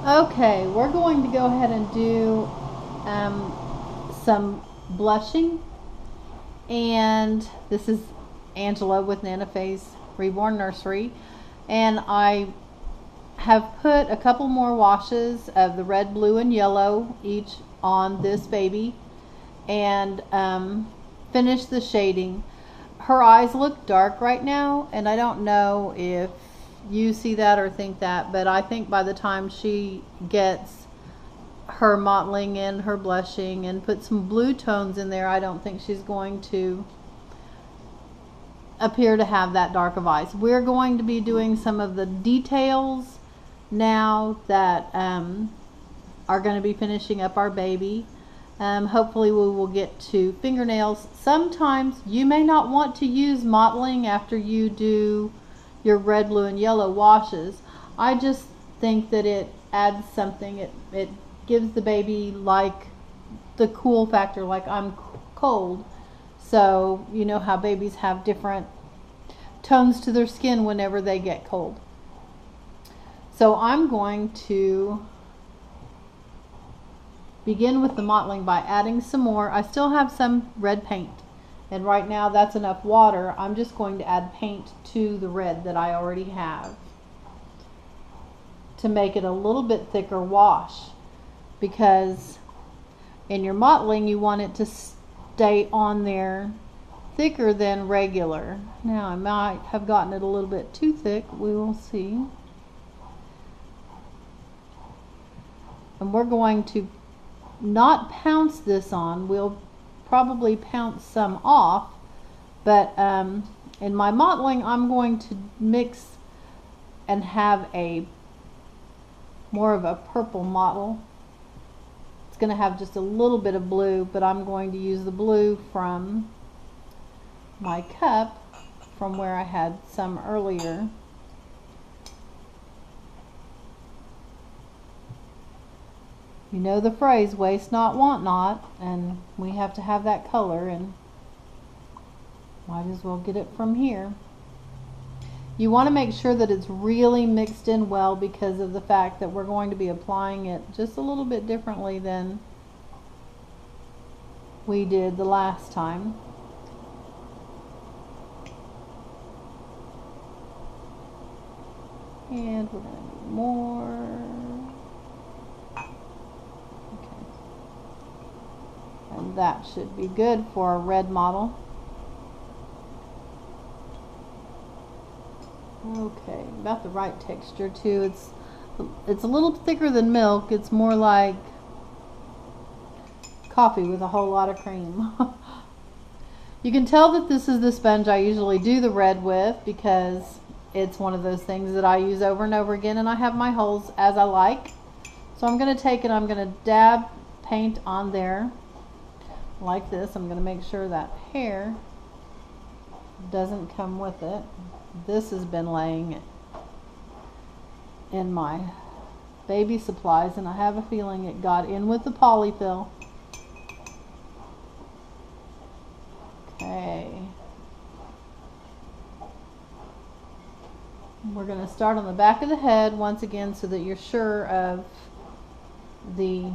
Okay, we're going to go ahead and do some blushing. And this is Angela with Nana Faye's Reborn Nursery. And I have put a couple more washes of the red, blue, and yellow each on this baby. And finished the shading. Her eyes look dark right now, and I don't know if you see that or think that, but I think by the time she gets her mottling and her blushing and put some blue tones in there, I don't think she's going to appear to have that dark of eyes. We're going to be doing some of the details now that are going to be finishing up our baby. Hopefully we will get to fingernails. Sometimes you may not want to use mottling after you do your red, blue, and yellow washes. I just think that it adds something. It gives the baby like the cool factor, like I'm cold. So you know how babies have different tones to their skin whenever they get cold. So I'm going to begin with the mottling by adding some more. I still have some red paint, and right now that's enough water. I'm just going to add paint to the red that I already have to make it a little bit thicker wash, because in your mottling you want it to stay on there thicker than regular. Now I might have gotten it a little bit too thick. We will see. And we're going to not pounce this on. We'll probably pounce some off, but in my mottling I'm going to mix and have a more of a purple mottle. It's going to have just a little bit of blue, but I'm going to use the blue from my cup from where I had some earlier. You know the phrase, waste not, want not, and we have to have that color, and might as well get it from here. You want to make sure that it's really mixed in well, because of the fact that we're going to be applying it just a little bit differently than we did the last time. And we're going to do more. And that should be good for a red model. Okay, about the right texture too. It's a little thicker than milk. It's more like coffee with a whole lot of cream. You can tell that this is the sponge I usually do the red with, because it's one of those things that I use over and over again, and I have my holes as I like. So I'm going to take it, I'm going to dab paint on there like this. I'm going to make sure that hair doesn't come with it. This has been laying in my baby supplies, and I have a feeling it got in with the polyfill. Okay. We're going to start on the back of the head once again, so that you're sure of the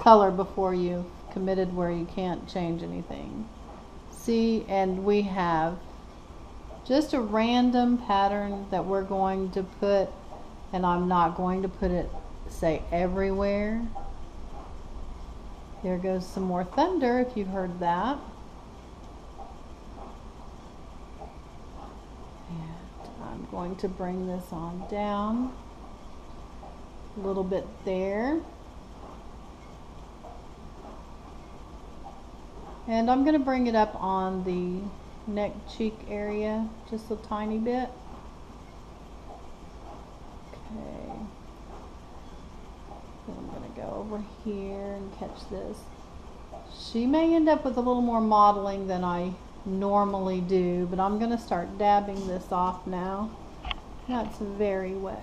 color before you've committed where you can't change anything. See, and we have just a random pattern that we're going to put, and I'm not going to put it, say, everywhere. There goes some more thunder, if you've heard that. And I'm going to bring this on down a little bit there. And I'm going to bring it up on the neck cheek area just a tiny bit. Okay. Then I'm going to go over here and catch this. She may end up with a little more mottling than I normally do, but I'm going to start dabbing this off now. That's very wet.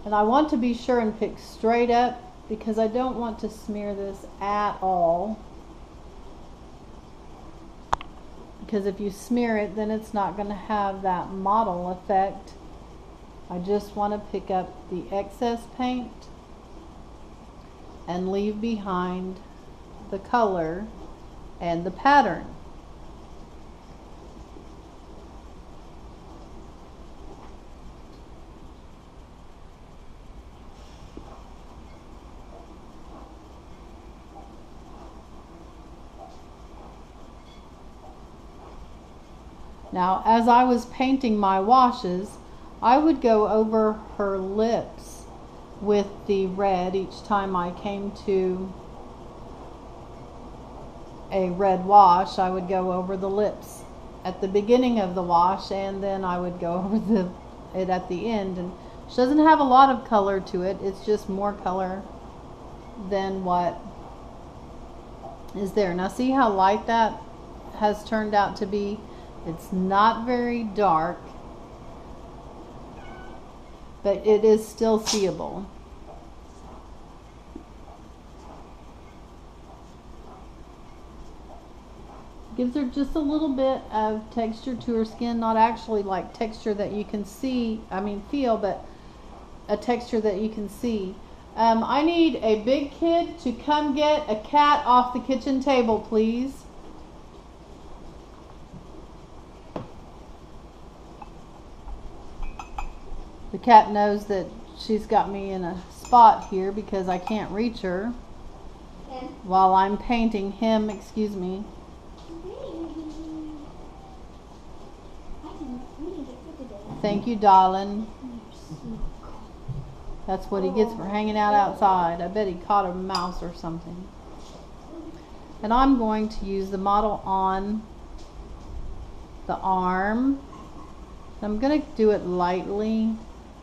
And I want to be sure and pick straight up, because I don't want to smear this at all, because if you smear it, then it's not going to have that mottle effect. I just want to pick up the excess paint and leave behind the color and the pattern. Now, as I was painting my washes, I would go over her lips with the red each time I came to a red wash. I would go over the lips at the beginning of the wash, and then I would go over it at the end. And she doesn't have a lot of color to it. It's just more color than what is there. Now see how light that has turned out to be? It's not very dark, but it is still seeable. Gives her just a little bit of texture to her skin, not actually like texture that you can see, feel, but a texture that you can see. I need a big kid to come get a cat off the kitchen table, please. The cat knows that she's got me in a spot here because I can't reach her while I'm painting him, excuse me. Thank you, darling. That's what he gets for hanging out outside. I bet he caught a mouse or something. And I'm going to use the Mottle on the arm. I'm going to do it lightly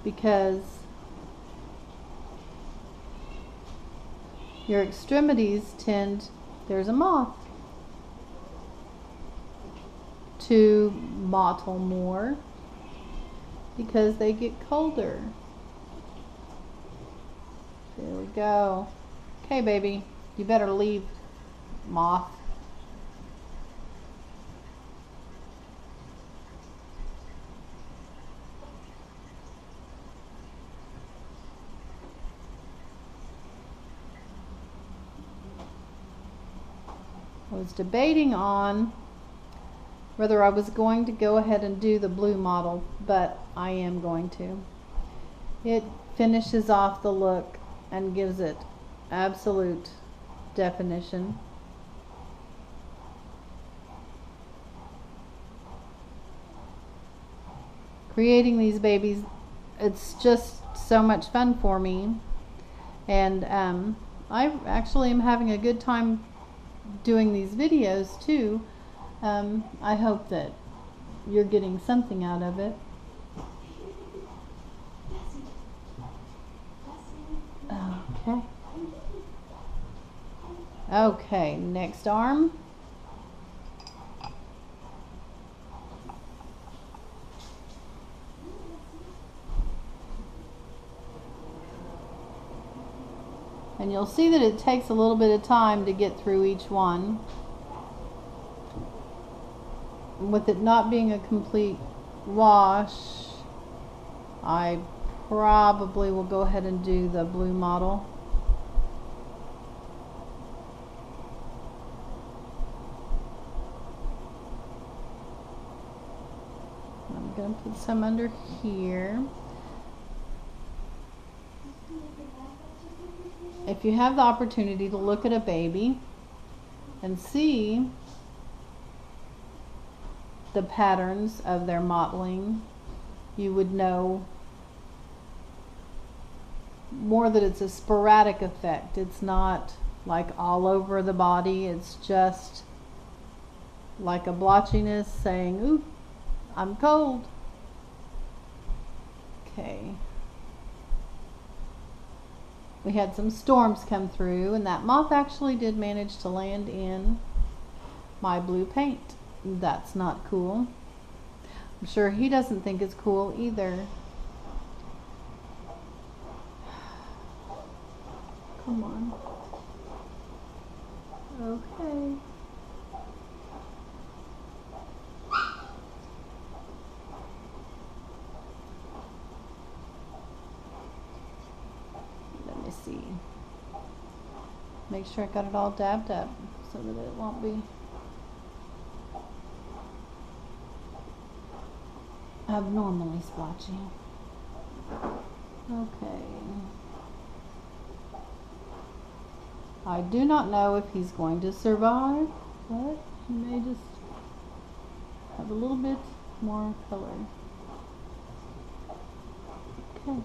because your extremities there's a moth, to mottle more because they get colder. There we go. Okay, baby, you better leave, moth. I was debating on whether I was going to go ahead and do the blue Mottle, but I am going to. It finishes off the look and gives it absolute definition. Creating these babies, it's just so much fun for me, and I actually am having a good time doing these videos too. I hope that you're getting something out of it. Okay. Okay, next arm. And you'll see that it takes a little bit of time to get through each one. With it not being a complete wash, I probably will go ahead and do the blue Mottle. I'm going to put some under here. If you have the opportunity to look at a baby and see the patterns of their mottling, you would know more that it's a sporadic effect. It's not like all over the body. It's just like a blotchiness saying, ooh, I'm cold. Okay. We had some storms come through, and that moth actually did manage to land in my blue paint. That's not cool. I'm sure he doesn't think it's cool either. Come on. Okay. make sure I got it all dabbed up so that it won't be abnormally splotchy. Okay. I do not know if he's going to survive, but he may just have a little bit more color. Okay.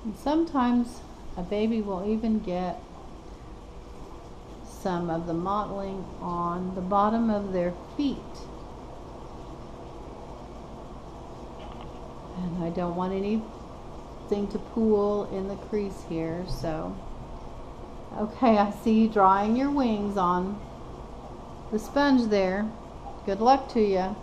And sometimes a baby will even get some of the mottling on the bottom of their feet. And I don't want anything to pool in the crease here, so. Okay, I see you drying your wings on the sponge there. Good luck to you.